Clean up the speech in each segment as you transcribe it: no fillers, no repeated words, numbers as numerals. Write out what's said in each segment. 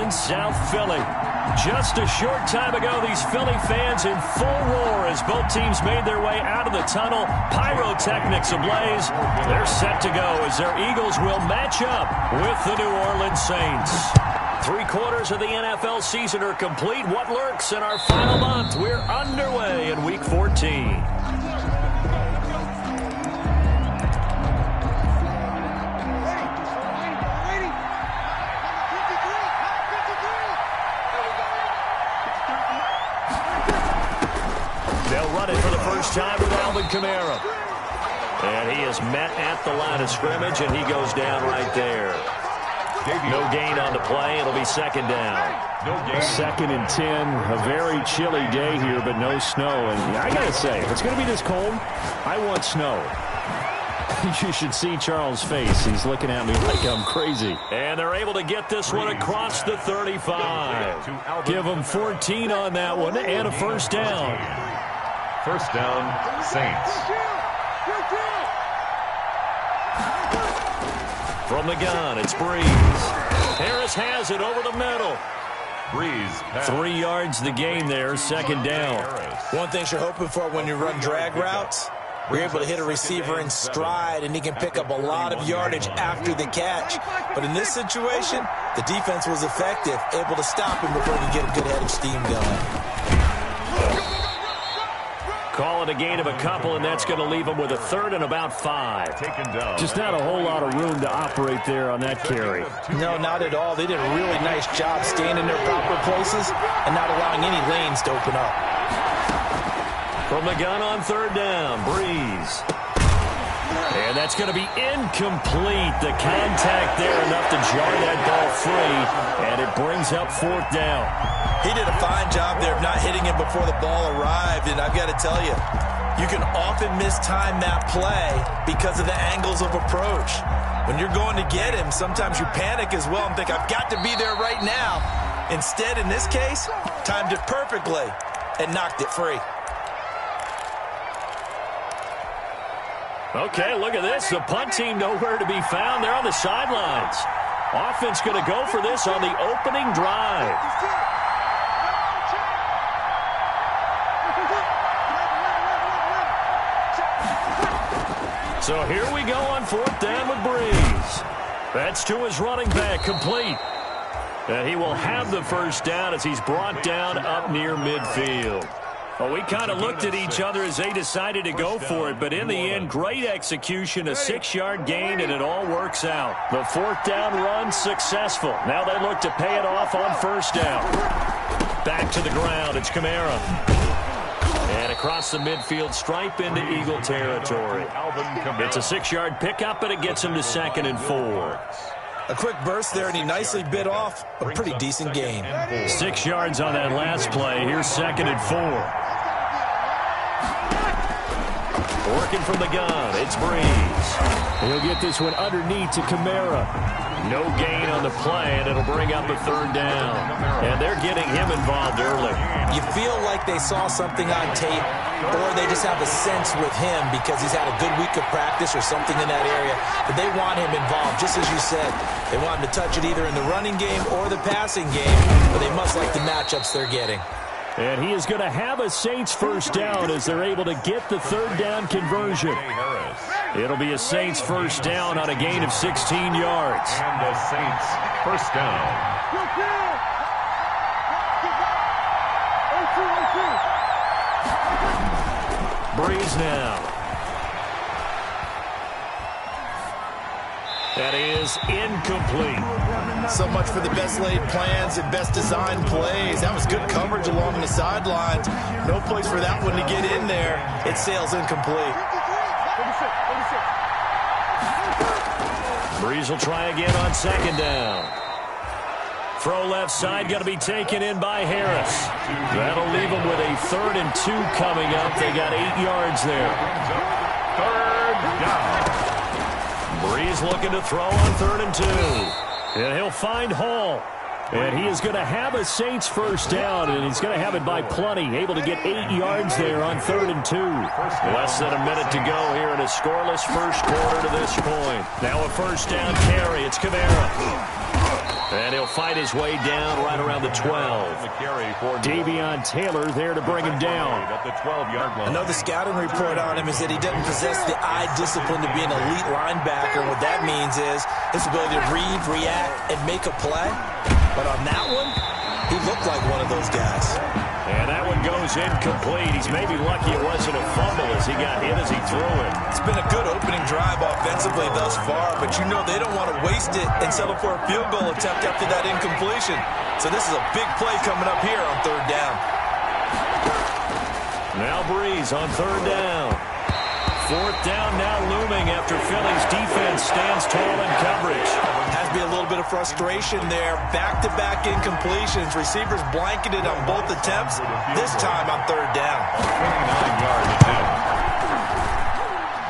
in South Philly. Just a short time ago, these Philly fans in full roar as both teams made their way out of the tunnel. Pyrotechnics ablaze. They're set to go as their Eagles will match up with the New Orleans Saints. 3/4 of the NFL season are complete. What lurks in our final month? We're underway in Week 14. They'll run it for the first time with Alvin Kamara. And he is met at the line of scrimmage, and he goes down right there. No gain on the play. It'll be second down. Second and 10. A very chilly day here, but no snow. And I got to say, if it's going to be this cold, I want snow. You should see Charles' face. He's looking at me like I'm crazy. And they're able to get this one across the 35. Give them 14 on that one and a first down. First down, Saints. From the gun, it's Breeze. Harris has it over the middle. Breeze. 3 yards the gain there, second down. One thing you're hoping for when you run drag routes, you're able to hit a receiver in stride, and he can pick up a lot of yardage after the catch. But in this situation, the defense was effective, able to stop him before he could get a good head of steam going. Call it a gain of a couple, and that's going to leave him with a third and about 5. Just not a whole lot of room to operate there on that carry. No, not at all. They did a really nice job staying in their proper places and not allowing any lanes to open up. From the gun on third down, Breeze. And that's going to be incomplete. The contact there enough to jar that ball free, and it brings up fourth down. He did a fine job there of not hitting it before the ball arrived, and I've got to tell you, you can often mistime that play because of the angles of approach. When you're going to get him, sometimes you panic as well and think, I've got to be there right now. Instead, in this case, timed it perfectly and knocked it free. Okay, look at this. The punt team nowhere to be found. They're on the sidelines. Offense going to go for this on the opening drive. So here we go on fourth down with Breeze. That's to his running back, complete. And he will have the first down as he's brought down up near midfield. Well, we kind of looked at each other as they decided to go for it, but in the end, great execution, a 6-yard gain, and it all works out. The fourth down run successful. Now they look to pay it off on first down. Back to the ground, it's Kamara. And across the midfield stripe into Eagle territory. It's a 6-yard pickup, and it gets him to second and 4. A quick burst there, and he nicely bit off a pretty decent gain. 6 yards on that last play. Here's second and 4. Working from the gun, it's Breeze. He'll get this one underneath to Kamara. No gain on the play, and it'll bring up a third down. And they're getting him involved early. You feel like they saw something on tape, or they just have a sense with him because he's had a good week of practice or something in that area. But they want him involved, just as you said. They want him to touch it either in the running game or the passing game, but they must like the matchups they're getting. And he is going to have a Saints first down as they're able to get the third down conversion. It'll be a Saints first down on a gain of 16 yards. And the Saints first down. Breeze now. That is incomplete. So much for the best laid plans and best designed plays. That was good coverage along the sidelines. No place for that one to get in there. It sails incomplete. Breeze will try again on second down. Throw left side, going to be taken in by Harris. That'll leave them with a 3rd and 2 coming up. They got 8 yards there. Third down. Breeze looking to throw on 3rd and 2. And he'll find Hall. And he is going to have a Saints first down, and he's going to have it by plenty. Able to get 8 yards there on 3rd and 2. Less than a minute to go here in a scoreless first quarter to this point. Now a first down carry. It's Kamara. And he'll fight his way down right around the 12. Davion Taylor there to bring him down. At the 12-yard line. I know the scouting report on him is that he doesn't possess the eye discipline to be an elite linebacker. What that means is his ability to read, react, and make a play. But on that one, he looked like one of those guys. And that one goes incomplete. He's maybe lucky it wasn't a fumble as he got hit as he threw it. It's been a good opening drive offensively thus far, but you know they don't want to waste it and settle for a field goal attempt after that incompletion. So this is a big play coming up here on third down. Now Breeze on third down. Fourth down now looming after Philly's defense stands tall in coverage. Has to be a little bit of frustration there. Back-to-back incompletions. Receivers blanketed on both attempts. This time on third down. 29-yard attempt.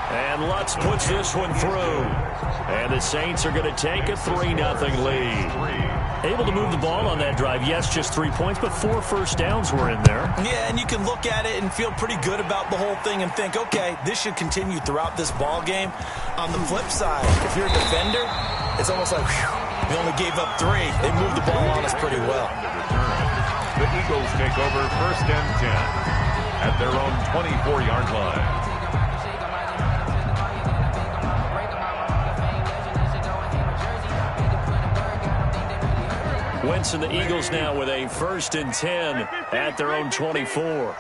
And Lutz puts this one through. And the Saints are going to take a 3-0 lead. Able to move the ball on that drive. Yes, just 3 points, but 4 first downs were in there. Yeah, and you can look at it and feel pretty good about the whole thing and think, okay, this should continue throughout this ball game. On the flip side, if you're a defender, it's almost like, whew, we only gave up 3. They moved the ball on us pretty well. The Eagles take over first and 10 at their own 24-yard line. Wentz and the Eagles now with a first and 10 at their own 24.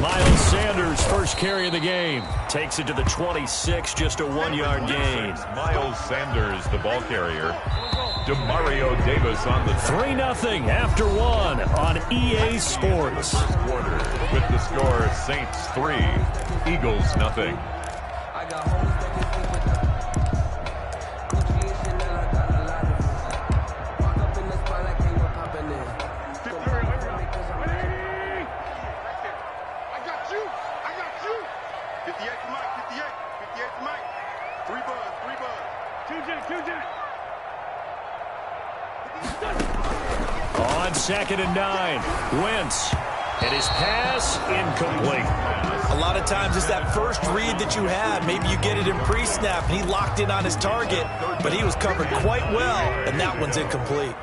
Miles Sanders, first carry of the game. Takes it to the 26, just a 1-yard gain. Miles Sanders, the ball carrier. Demario Davis on the 3-0 after 1 on EA Sports. first quarter with the score Saints 3, Eagles 0. On 2nd and 9, Wentz. And his pass incomplete. A lot of times it's that first read that you have. Maybe you get it in pre-snap, and he locked in on his target, but he was covered quite well, and that one's incomplete.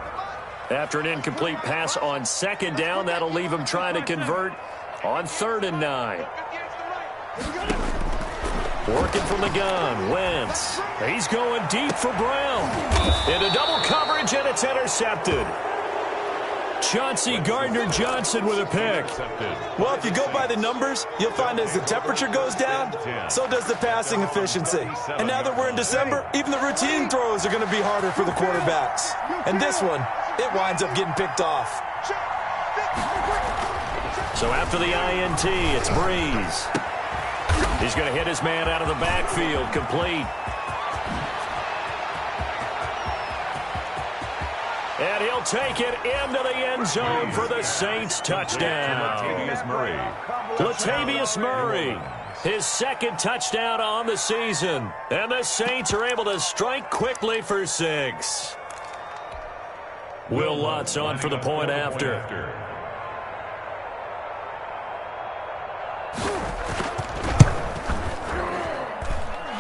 After an incomplete pass on 2nd down, that'll leave him trying to convert on 3rd and 9. Working from the gun, Wentz. He's going deep for Brown. Into double coverage, and it's intercepted. Chauncey Gardner-Johnson with a pick. Well, if you go by the numbers, you'll find as the temperature goes down, so does the passing efficiency. And now that we're in December, even the routine throws are going to be harder for the quarterbacks. And this one, it winds up getting picked off. So after the INT, it's Breeze. He's going to hit his man out of the backfield, complete. And he'll take it into the end zone for the Saints touchdown. Latavius Murray, his 2nd touchdown on the season. And the Saints are able to strike quickly for 6. Will Lutz on for the point after.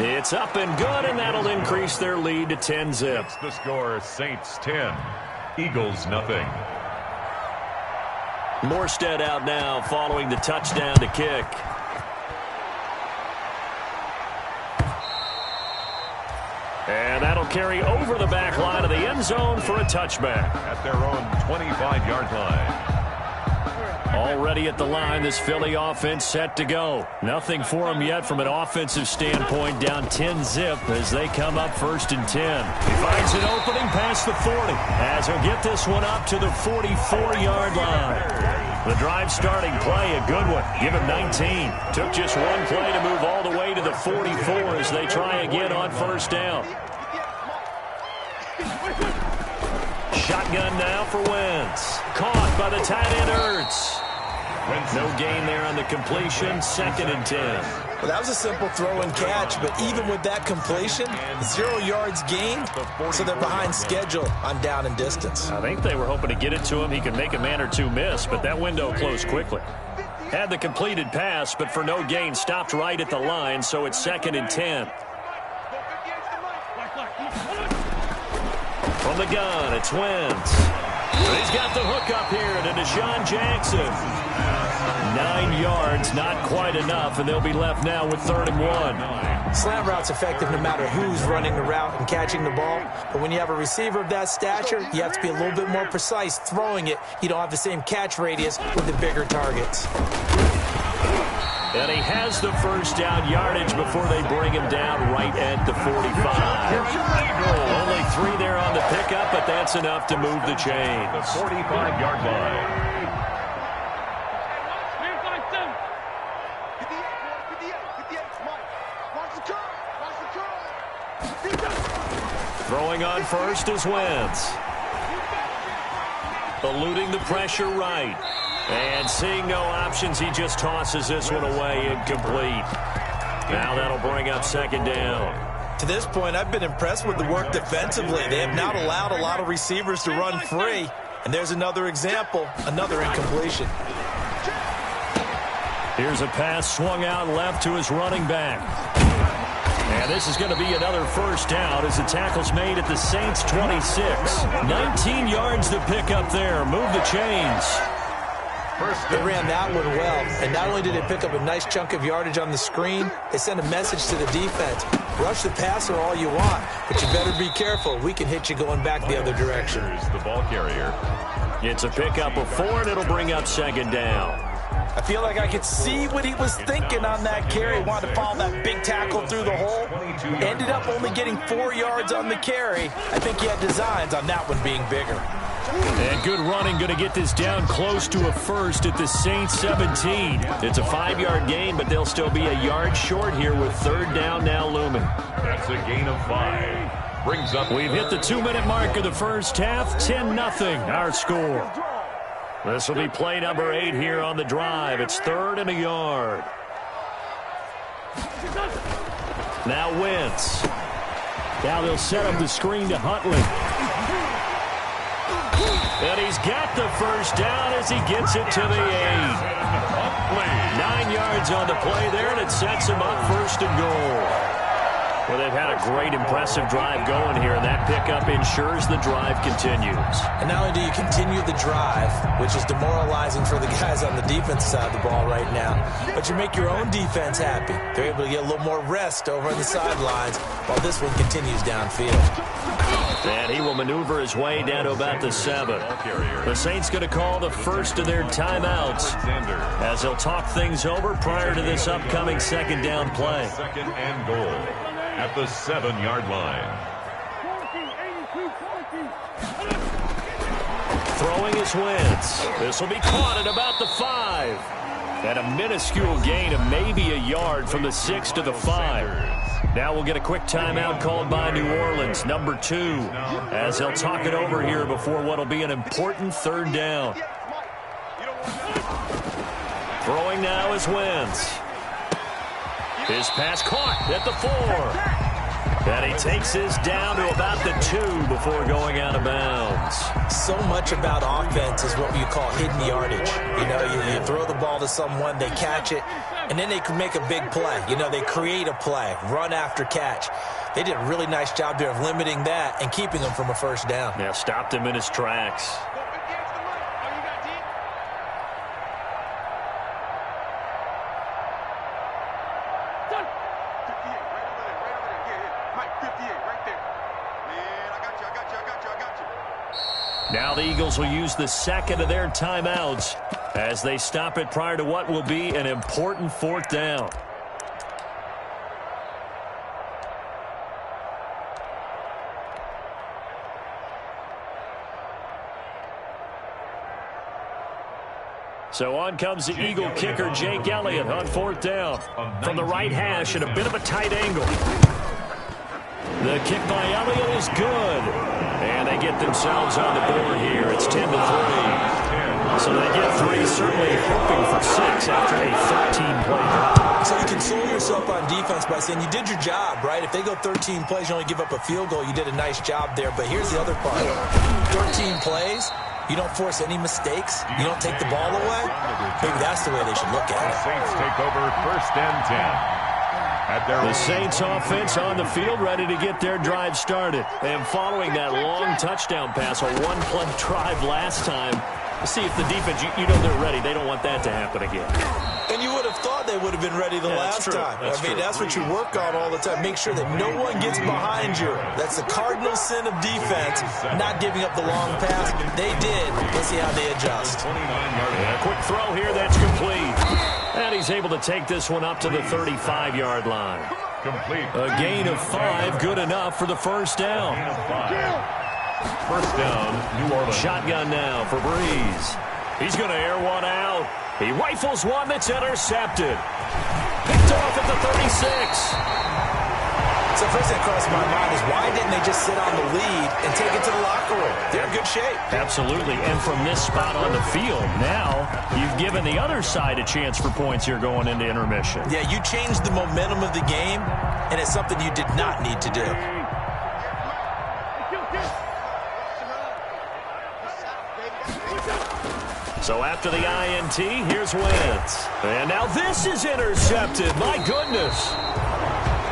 It's up and good, and that'll increase their lead to 10-zip. It's the score, Saints 10, Eagles 0. Morstead out now following the touchdown to kick. And that'll carry over the back line of the end zone for a touchback. At their own 25-yard line. Already at the line, this Philly offense set to go. Nothing for them yet from an offensive standpoint, down 10-zip as they come up 1st and 10. He finds an opening past the 40 as he'll get this one up to the 44-yard line. The drive starting play, a good one. Give him 19. Took just one play to move all the way to the 44 as they try again on 1st down. Shotgun now for Wentz. Caught by the tight end Ertz. No gain there on the completion. 2nd and 10. Well, that was a simple throw and catch, but even with that completion, 0 yards gained, so they're behind schedule on down and distance. I think they were hoping to get it to him. He could make a man or two miss, but that window closed quickly. Had the completed pass, but for no gain, stopped right at the line, so it's 2nd and 10. From the gun, it's Wentz. He's got the hook up here to Deshaun Jackson. 9 yards, not quite enough, and they'll be left now with 3rd and 1. Slant route's effective no matter who's running the route and catching the ball. But when you have a receiver of that stature, you have to be a little bit more precise throwing it. You don't have the same catch radius with the bigger targets. And he has the first down yardage before they bring him down right at the 45. Only 3 there on the pickup, but that's enough to move the chains. The 45-yard line. Throwing on first is Wentz. Eluding the pressure right. And seeing no options, he just tosses this one away incomplete. Now that'll bring up 2nd down. To this point, I've been impressed with the work defensively. They have not allowed a lot of receivers to run free. And there's another example, another incompletion. Here's a pass swung out left to his running back. And this is going to be another first down as the tackle's made at the Saints' 26. 19 yards to pick up there. Move the chains. They ran that one well, and not only did they pick up a nice chunk of yardage on the screen, they sent a message to the defense. Rush the passer all you want, but you better be careful. We can hit you going back the other direction. Here's the ball carrier. It's a pickup of 4, and it'll bring up 2nd down. I feel like I could see what he was thinking on that carry. He wanted to follow that big tackle through the hole. Ended up only getting 4 yards on the carry. I think he had designs on that one being bigger. And good running, going to get this down close to a first at the Saints 17. It's a 5-yard gain, but they'll still be a yard short here with 3rd down now looming. That's a gain of 5. Brings up. We've hit the 2-minute mark of the first half. 10-0 our score. This will be play number 8 here on the drive. It's 3rd and a yard. Now Wentz. Now they'll set up the screen to Huntley. And he's got the first down as he gets it to the 8. 9 yards on the play there, and it sets him up 1st and goal. Well, they've had a great, impressive drive going here, and that pickup ensures the drive continues. And not only do you continue the drive, which is demoralizing for the guys on the defense side of the ball right now, but you make your own defense happy. They're able to get a little more rest over on the sidelines while this one continues downfield. And he will maneuver his way down to about the 7. The Saints going to call the first of their timeouts as they'll talk things over prior to this upcoming 2nd down play. 2nd and goal at the 7-yard line. Throwing his Wentz. This will be caught at about the 5. And a minuscule gain of maybe a yard from the 6 to the 5. Now we'll get a quick timeout called by New Orleans, number 2, as they'll talk it over here before what will be an important 3rd down. Throwing now is Wentz. His pass caught at the 4. And he takes this down to about the 2 before going out of bounds. So much about offense is what you call hidden yardage. You know, you throw the ball to someone, they catch it, and then they can make a big play. You know, they create a play, run after catch. They did a really nice job there of limiting that and keeping him from a first down. Yeah, stopped him in his tracks. Now the Eagles will use the 2nd of their timeouts as they stop it prior to what will be an important 4th down. So on comes the Eagle kicker, Jake Elliott, on 4th down. From the right hash at a bit of a tight angle. The kick by Elliott is good. And they get themselves on the board here. It's 10-3. So they get 3, certainly hoping for 6 after a 13-play drive. So you console yourself on defense by saying you did your job, right? If they go 13 plays, you only give up a field goal, you did a nice job there. But here's the other part. 13 plays, You don't force any mistakes. You don't take the ball away. Maybe that's the way they should look at it. Saints take over 1st and 10. The Saints offense on the field, ready to get their drive started. And following that long touchdown pass, a one-play drive last time, see if the defense, you know they're ready. They don't want that to happen again. And you would have thought they would have been ready the last time. That's what you work on all the time. Make sure that no one gets behind you. That's the cardinal sin of defense, not giving up the long pass. They did. Let's see how they adjust. A quick throw here, that's complete. And he's able to take this one up to the 35-yard line. Complete. A gain of 5, good enough for the first down. First down, New Orleans. Shotgun now for Breeze. He's going to air one out. He rifles one that's intercepted. Picked off at the 36. So first thing that crossed my mind is why didn't they just sit on the lead and take it to the locker room? They're in good shape. Absolutely. And from this spot on the field, now you've given the other side a chance for points here going into intermission. Yeah, you changed the momentum of the game, and it's something you did not need to do. So after the INT, here's Wentz. And now this is intercepted. My goodness.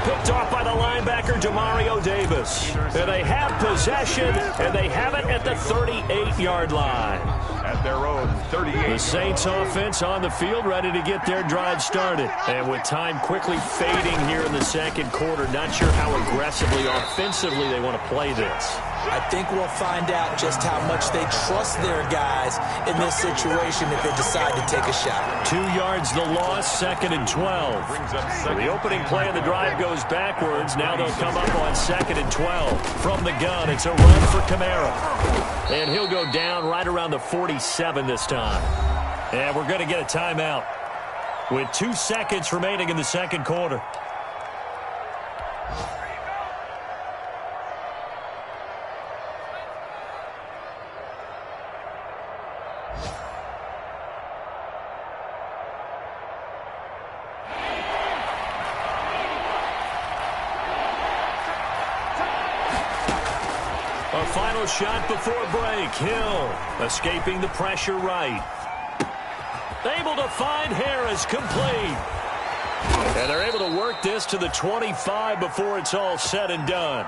Picked off by the linebacker, Demario Davis. And they have possession, and they have it at the 38-yard line. At their own 38. The Saints offense on the field, ready to get their drive started. And with time quickly fading here in the second quarter, not sure how aggressively, offensively they want to play this. I think we'll find out just how much they trust their guys in this situation if they decide to take a shot. 2 yards the loss, 2nd and 12. The opening play of the drive goes backwards. Now they'll come up on 2nd and 12. From the gun, it's a run for Kamara. And he'll go down right around the 47 this time. And we're going to get a timeout with 2 seconds remaining in the second quarter. Final shot before break. Hill escaping the pressure right. Able to find Harris, complete. And they're able to work this to the 25 before it's all said and done.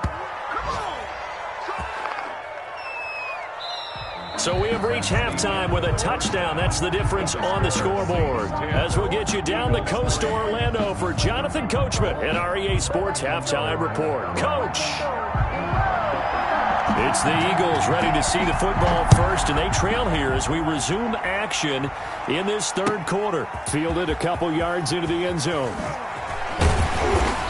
So we have reached halftime with a touchdown. That's the difference on the scoreboard. As we'll get you down the coast to Orlando for Jonathan Coachman and our EA Sports Halftime Report. Coach! It's the Eagles ready to see the football first, and they trail here as we resume action in this third quarter. Fielded a couple yards into the end zone.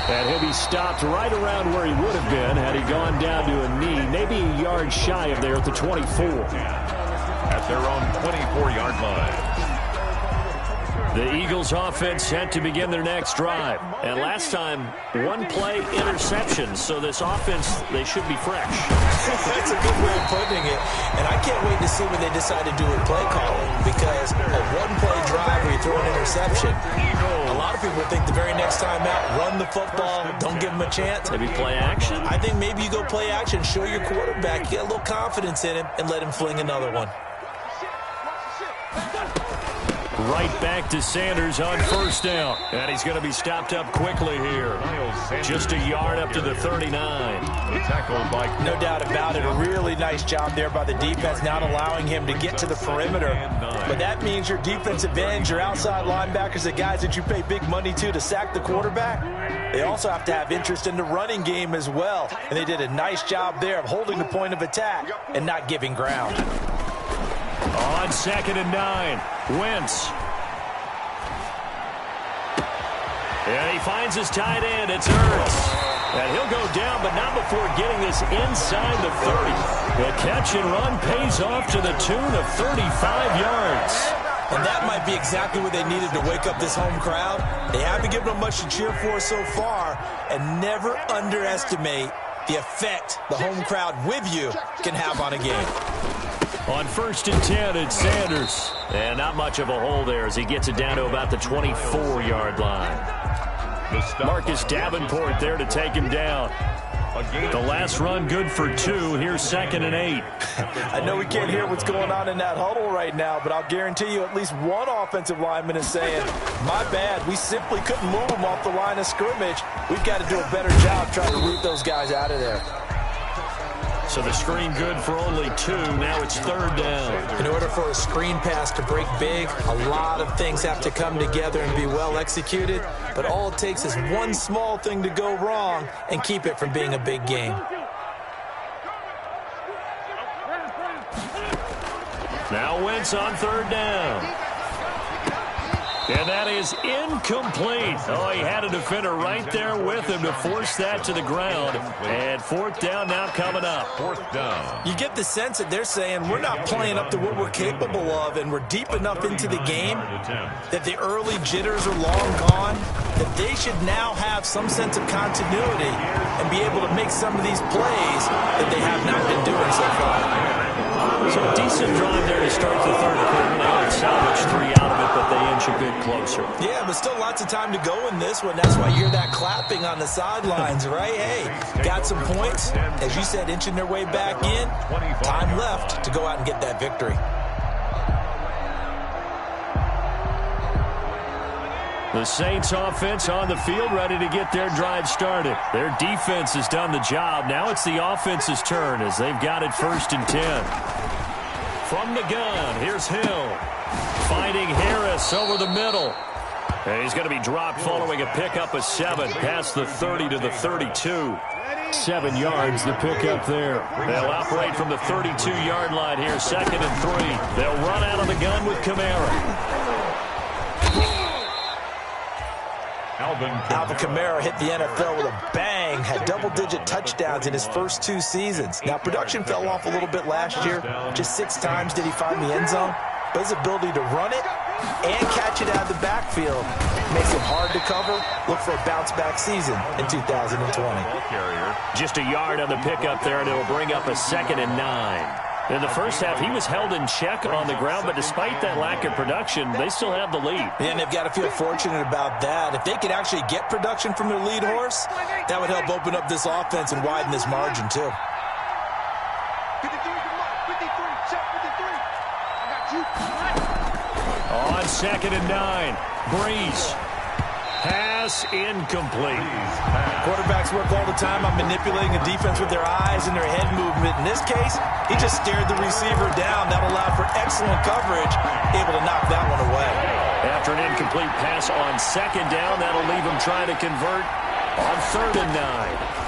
And he'll be stopped right around where he would have been had he gone down to a knee, maybe a yard shy of there at the 24. At their own 24-yard line. The Eagles offense set to begin their next drive. And last time, one play interception. So this offense, they should be fresh. That's a good way of putting it. And I can't wait to see when they decide to do a play calling. Because a one-play drive where you throw an interception, a lot of people think the very next time out, run the football, don't give them a chance. Maybe play action? I think maybe you go play action, show your quarterback, get a little confidence in him, and let him fling another one. Right back to Sanders on first down. And he's going to be stopped up quickly here. Just a yard up to the 39. No doubt about it. A really nice job there by the defense, not allowing him to get to the perimeter. But that means your defensive ends, your outside linebackers, the guys that you pay big money to sack the quarterback, they also have to have interest in the running game as well. And they did a nice job there of holding the point of attack and not giving ground. On 2nd and 9, Wentz. And he finds his tight end. It's Ertz. And he'll go down, but not before getting this inside the 30. The catch and run pays off to the tune of 35 yards. And that might be exactly what they needed to wake up this home crowd. They haven't given them much to cheer for so far. And never underestimate the effect the home crowd with you can have on a game. On 1st and 10, it's Sanders. And not much of a hole there as he gets it down to about the 24-yard line. Marcus Davenport there to take him down. The last run good for 2. Here's 2nd and 8. I know we can't hear what's going on in that huddle right now, but I'll guarantee you at least one offensive lineman is saying, my bad, we simply couldn't move them off the line of scrimmage. We've got to do a better job trying to root those guys out of there. So the screen good for only 2. Now it's 3rd down. In order for a screen pass to break big, a lot of things have to come together and be well executed. But all it takes is one small thing to go wrong and keep it from being a big game. Now Wentz on 3rd down. And that is incomplete. Oh, he had a defender right there with him to force that to the ground. And 4th down now coming up. 4th down. You get the sense that they're saying we're not playing up to what we're capable of, and we're deep enough into the game that the early jitters are long gone, that they should now have some sense of continuity and be able to make some of these plays that they have not been doing so far. So a decent drive there to start the 3rd quarter. They only salvaged 3 out of it, but they inch a bit closer. Yeah, but still lots of time to go in this one. That's why you hear that clapping on the sidelines, right? Hey, got some points. As you said, inching their way back in. Time left to go out and get that victory. The Saints offense on the field, ready to get their drive started. Their defense has done the job. Now it's the offense's turn as they've got it 1st and 10. From the gun, here's Hill. Finding Harris over the middle. And he's going to be dropped following a pickup of 7 past the 30 to the 32. 7 yards, the pickup there. They'll operate from the 32-yard line here, 2nd and 3. They'll run out of the gun with Kamara. Alvin Kamara hit the NFL with a bang, had double-digit touchdowns in his first 2 seasons. Now, production fell off a little bit last year. Just 6 times did he find the end zone. But his ability to run it and catch it out of the backfield makes it hard to cover. Look for a bounce-back season in 2020. Just a yard on the pickup there, and it'll bring up a 2nd and 9. In the first half, he was held in check on the ground, but despite that lack of production, they still have the lead. And they've got to feel fortunate about that. If they could actually get production from their lead horse, that would help open up this offense and widen this margin, too. 53. On 2nd and 9, Breeze. Pass incomplete. Quarterbacks work all the time on manipulating the defense with their eyes and their head movement. In this case, he just stared the receiver down. That allowed for excellent coverage, able to knock that one away. After an incomplete pass on 2nd down, that'll leave him trying to convert on 3rd and 9.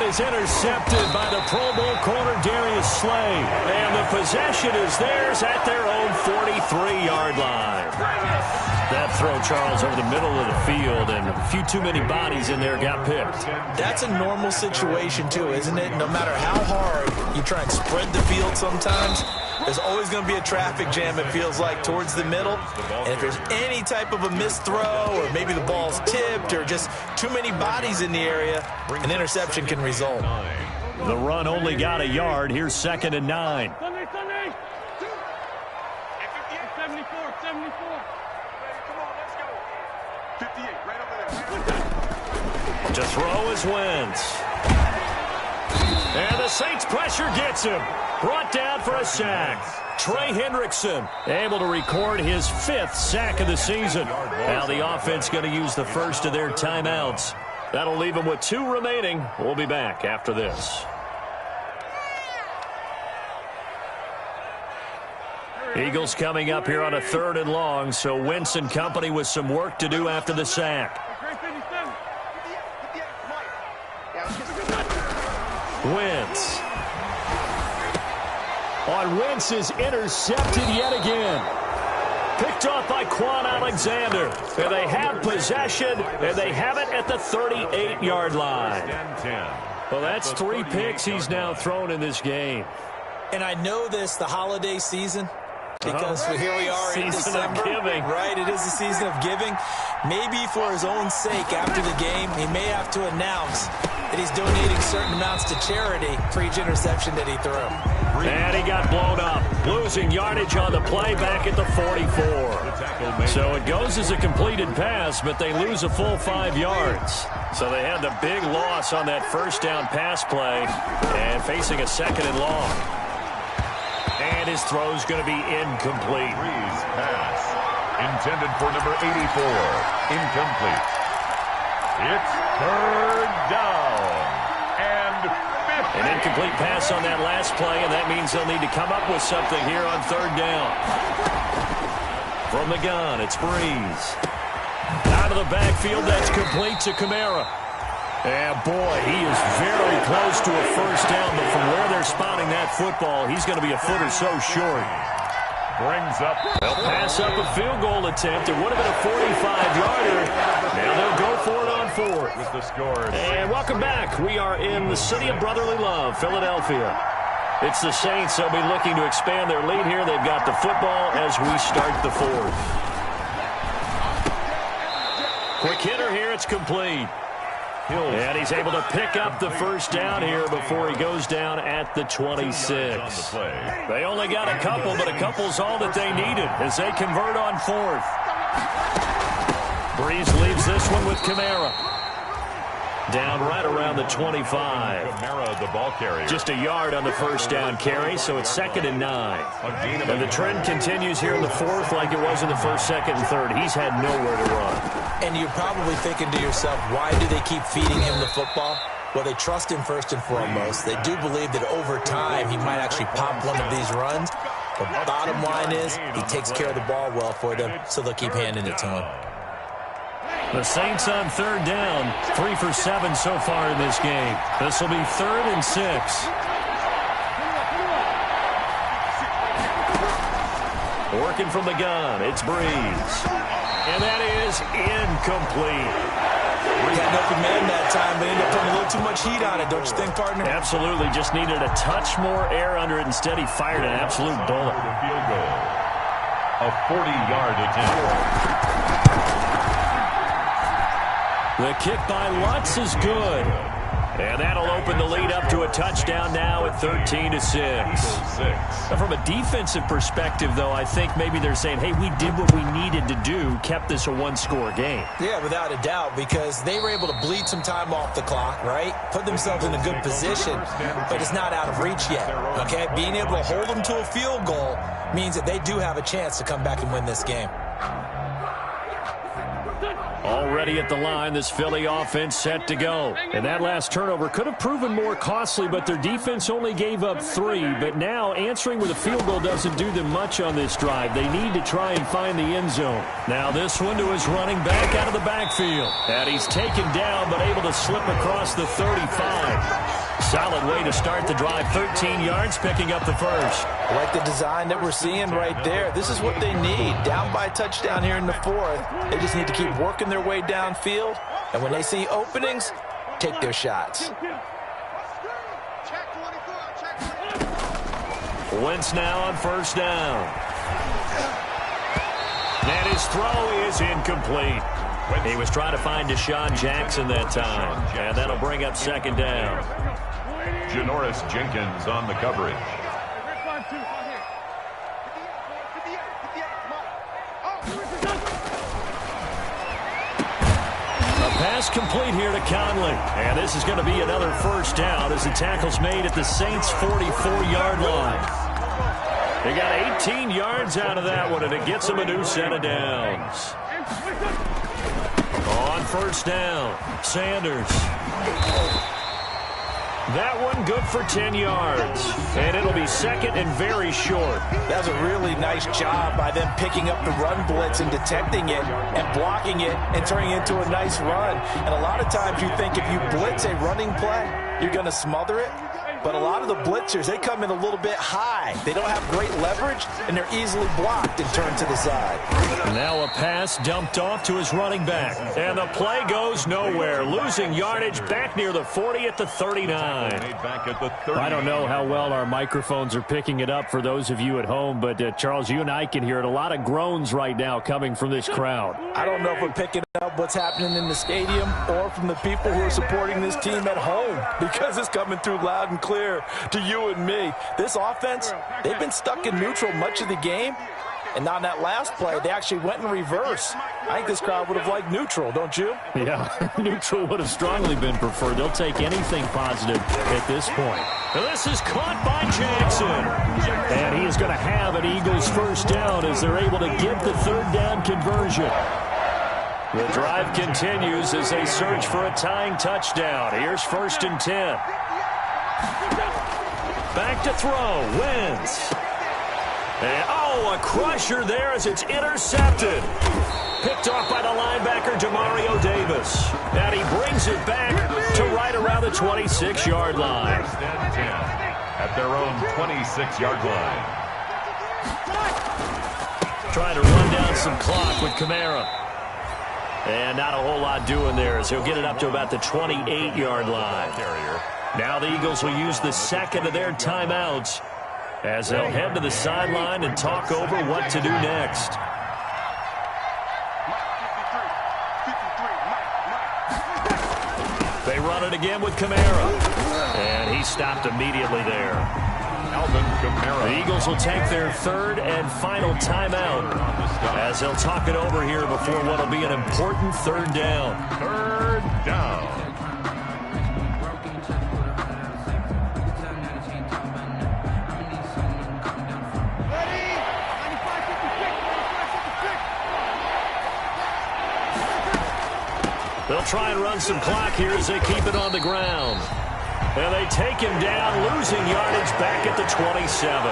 Is intercepted by the Pro Bowl corner Darius Slay. And the possession is theirs at their own 43-yard line. That throw, Charles, over the middle of the field, and a few too many bodies in there got picked. That's a normal situation, too, isn't it? No matter how hard you try and spread the field sometimes, there's always going to be a traffic jam, it feels like, towards the middle. And if there's any type of a missed throw, or maybe the ball's tipped, or just too many bodies in the area, an interception can result. The run only got a yard. Here's 2nd and 9. To throw is Wentz. And the Saints pressure gets him. Brought down for a sack. Trey Hendrickson able to record his 5th sack of the season. Now the offense going to use the first of their timeouts. That'll leave them with 2 remaining. We'll be back after this. Eagles coming up here on a 3rd and long, so Wentz and company with some work to do after the sack. Wentz. On Wentz is intercepted yet again. Picked off by Quan Alexander. And they have possession, and they have it at the 38-yard line. Well, that's 3 picks he's now thrown in this game. And I know this, the holiday season, because here we are in December. Of giving. Right, it is the season of giving. Maybe for his own sake after the game, he may have to announce that he's donating certain amounts to charity for each interception that he threw. And he got blown up, losing yardage on the play back at the 44. So it goes as a completed pass, but they lose a full 5 yards. So they had the big loss on that first down pass play and facing a 2nd and long. And his throw's going to be incomplete. Brees pass. Intended for number 84. Incomplete. It's 3rd down. And 50. An incomplete pass on that last play, and that means they'll need to come up with something here on 3rd down. From the gun, it's Brees. Out of the backfield, that's complete to Kamara. And boy, he is very close to a first down, but from where they're spotting that football, he's going to be a foot or so short. Brings up. They'll pass up a field goal attempt. It would have been a 45-yarder. Now they'll go for it on 4th. With the score. And welcome back. We are in the city of brotherly love, Philadelphia. It's the Saints. They'll be looking to expand their lead here. They've got the football as we start the 4th. Quick hitter here. It's complete. And he's able to pick up the first down here before he goes down at the 26. They only got a couple, but a couple's all that they needed as they convert on 4th. Brees leaves this one with Kamara. Down right around the 25. Kamara, the ball carrier. Just a yard on the first down carry, so it's 2nd and 9. And the trend continues here in the 4th like it was in the 1st, 2nd, and 3rd. He's had nowhere to run. And you're probably thinking to yourself, why do they keep feeding him the football? Well, they trust him first and foremost. They do believe that over time he might actually pop one of these runs. But bottom line is he takes care of the ball well for them, so they'll keep handing it to him. The Saints on 3rd down, 3 for 7 so far in this game. This will be 3rd and 6. Working from the gun, it's Brees. And that is incomplete. He got an open man that time, but ended up putting a little too much heat on it, don't you think, partner? Absolutely, just needed a touch more air under it. Instead, he fired an absolute bullet. Field goal. A 40-yard attempt. The kick by Lutz is good. And that'll open the lead up to a touchdown now at 13-6. From a defensive perspective, though, I think maybe they're saying, hey, we did what we needed to do, kept this a one-score game. Yeah, without a doubt, because they were able to bleed some time off the clock, right? Put themselves in a good position, but it's not out of reach yet, okay? Being able to hold them to a field goal means that they do have a chance to come back and win this game. Already at the line, this Philly offense set to go. And that last turnover could have proven more costly, but their defense only gave up 3. But now answering with a field goal doesn't do them much on this drive. They need to try and find the end zone. Now this one to his running back out of the backfield. And he's taken down, but able to slip across the 35. Solid way to start the drive. 13 yards, picking up the first. I like the design that we're seeing right there. This is what they need. Down by a touchdown here in the 4th. They just need to keep working their way downfield. And when they see openings, take their shots. Wentz now on first down. And his throw is incomplete. He was trying to find Deshaun Jackson that time. And that'll bring up 2nd down. Janoris Jenkins on the coverage. Pass complete here to Conley. And this is going to be another first down as the tackle's made at the Saints' 44-yard line. They got 18 yards out of that one, and it gets them a new set of downs. On first down, Sanders. That one good for 10 yards. And it'll be 2nd and very short. That was a really nice job by them picking up the run blitz and detecting it and blocking it and turning it into a nice run. And a lot of times you think if you blitz a running play, you're going to smother it. But a lot of the blitzers, they come in a little bit high. They don't have great leverage, and they're easily blocked and turned to the side. Now a pass dumped off to his running back. And the play goes nowhere. Losing yardage back near the 40 at the 39. I don't know how well our microphones are picking it up for those of you at home, but Charles, you and I can hear it. A lot of groans right now coming from this crowd. I don't know if we're picking up what's happening in the stadium or from the people who are supporting this team at home, because it's coming through loud and clear. clear to you and me. This offense, they've been stuck in neutral much of the game. And on that last play, they actually went in reverse. I think this crowd would have liked neutral, don't you? Yeah, neutral would have strongly been preferred. They'll take anything positive at this point. This is caught by Jackson. And he is going to have an Eagles first down as they're able to get the third down conversion. The drive continues as they search for a tying touchdown. Here's 1st and 10. Back to throw. Wentz. And, a crusher there as it's intercepted. Picked off by the linebacker, Demario Davis. And he brings it back to right around the 26-yard line. 1st and 10 at their own 26-yard line. Trying to run down some clock with Kamara. And not a whole lot doing there as he'll get it up to about the 28-yard line. Now the Eagles will use the second of their timeouts as they'll head to the sideline and talk over what to do next. They run it again with Kamara. And he stopped immediately there. Alvin Kamara. The Eagles will take their third and final timeout as they'll talk it over here before what will be an important third down. 3rd down. They'll try and run some clock here as they keep it on the ground. And they take him down, losing yardage back at the 27.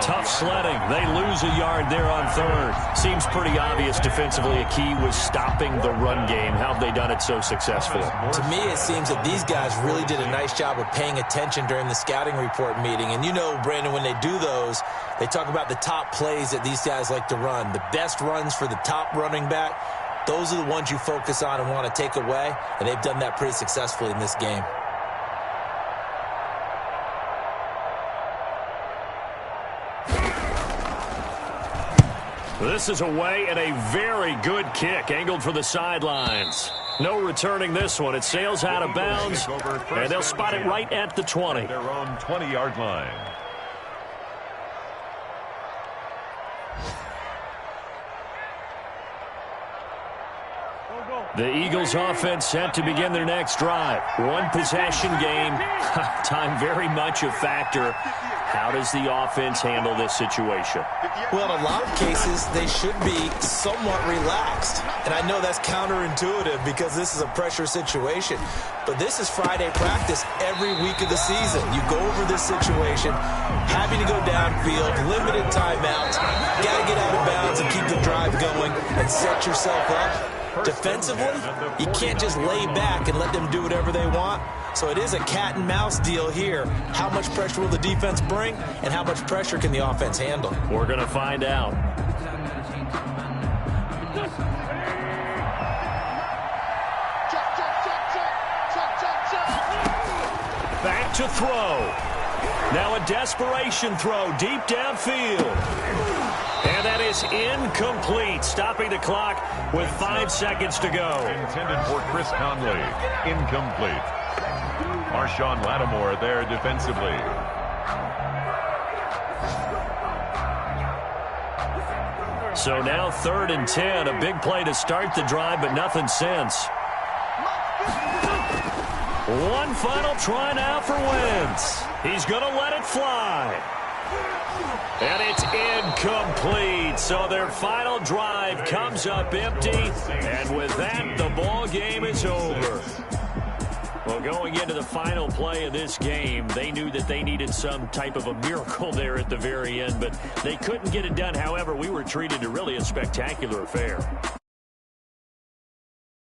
Tough sledding. They lose a yard there on third. Seems pretty obvious defensively a key was stopping the run game. How have they done it so successfully? To me, it seems that these guys really did a nice job of paying attention during the scouting report meeting. And you know, Brandon, when they do those, they talk about the top plays that these guys like to run. The best runs for the top running back. Those are the ones you focus on and want to take away, and they've done that pretty successfully in this game. This is away and a very good kick angled for the sidelines. No returning this one. It sails out of bounds, and they'll spot it right at the 20. Their own 20-yard line. The Eagles offense set to begin their next drive. One possession game. Time very much a factor. How does the offense handle this situation? Well, in a lot of cases, they should be somewhat relaxed. And I know that's counterintuitive because this is a pressure situation. But this is Friday practice every week of the season. You go over this situation, having to go downfield, limited timeouts, got to get out of bounds and keep the drive going and set yourself up. Defensively, you can't just lay back and let them do whatever they want. So it is a cat and mouse deal here. How much pressure will the defense bring, and how much pressure can the offense handle? We're going to find out. Back to throw. Now a desperation throw deep downfield. And that is incomplete, stopping the clock with 5 seconds to go. Intended for Chris Conley. Incomplete. Marshawn Lattimore there defensively. So now 3rd and 10, a big play to start the drive, but nothing since. One final try now for Wentz. He's going to let it fly. And it's incomplete. So their final drive comes up empty. And with that, the ball game is over. Well, going into the final play of this game, they knew that they needed some type of a miracle there at the very end, but they couldn't get it done. However, we were treated to really a spectacular affair.